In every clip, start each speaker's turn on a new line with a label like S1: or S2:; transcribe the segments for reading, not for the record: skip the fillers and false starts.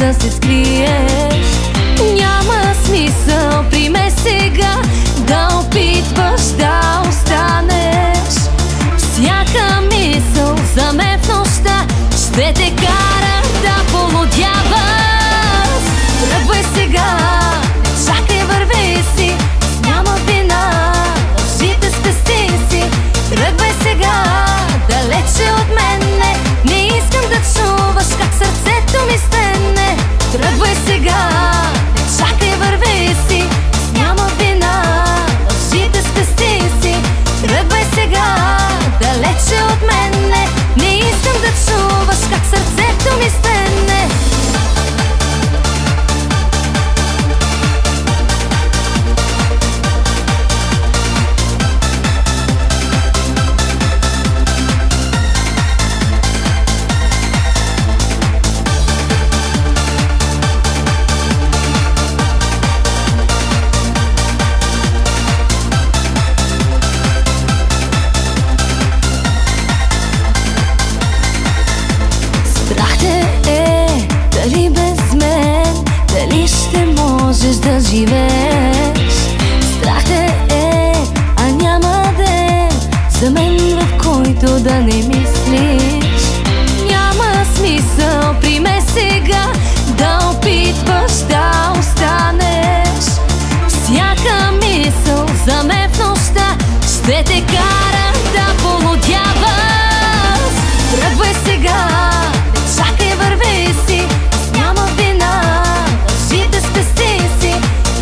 S1: да се скриеш. Няма смисъл при мен сега да опитваш да останеш. Всяка мисъл за мен в нощта ще те кара да полудяваш. Тръгвай сега, чакай, върви си, няма вина, лъжите спести си. Тръгвай сега, далече от мене, не искам да чуваш как сърцето ми стене. Тръгвай сега, чакай, върви си, няма вина, лъжите спести си. Тръгвай сега, далече от мене, не искам да чуваш как сърцето ми стене. Дали без мен, дали ще можеш да живееш? Страх е, а няма ден за мен, в който да не мислиш. Няма смисъл при мен сега да опитваш да останеш. Всяка мисъл за мен в нощта ще те кара да полудяваш. Тръгвай сега, чакай, върви си, няма вина, лъжите спести си.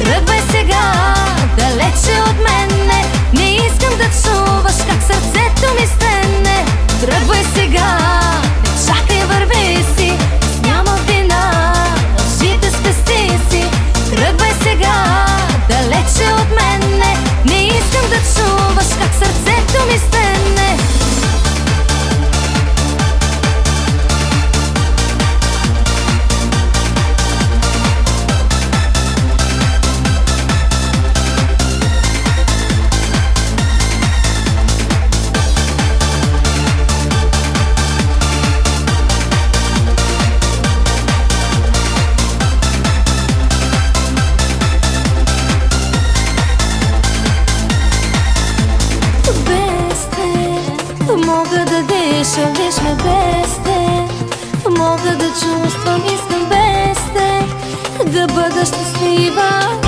S1: Тръгвай сега, далече от мене, не искам да чуваш как сърцето ми стене. Тръгвай сега, чакай, върви си, няма вина, лъжите спести си. Тръгвай сега, далече от мене, не искам да чуваш как сърцето ми стене. Мога да диша, виж ме без теб. Мога да чувствам, искам без теб да бъда щастлива.